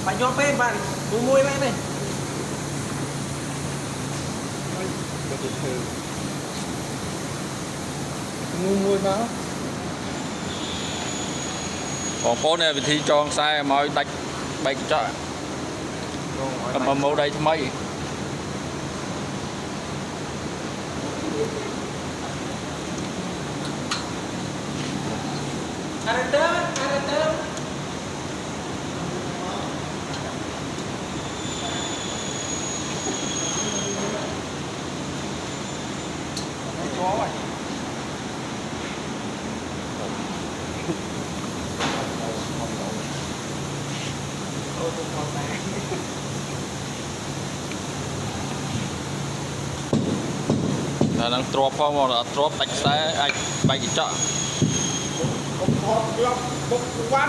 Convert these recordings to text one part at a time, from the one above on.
phải cho phép bạn mùi lại này mùi vào còn phố này thì cho xe mọi đánh bạch chợ mà màu đây mấy ăn tớ chó vậy là đang trộp không là trộp bạch xe anh bạch chợ một quan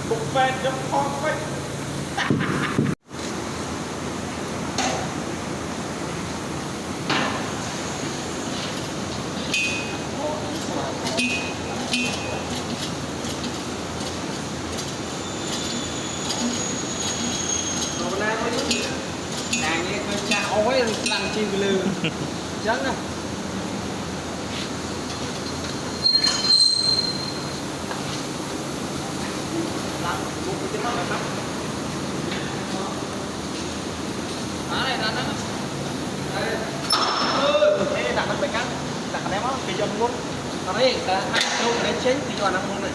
một phèn trong con vậy nàng nghe coi cha ói lăn chi lư trắng à lăn một cái tiếng nói là bắt này lăn đó đây đặt nó phải cắn đặt cái đó cái chân luôn ở đây ta ăn đâu để chén thì cho ăn không này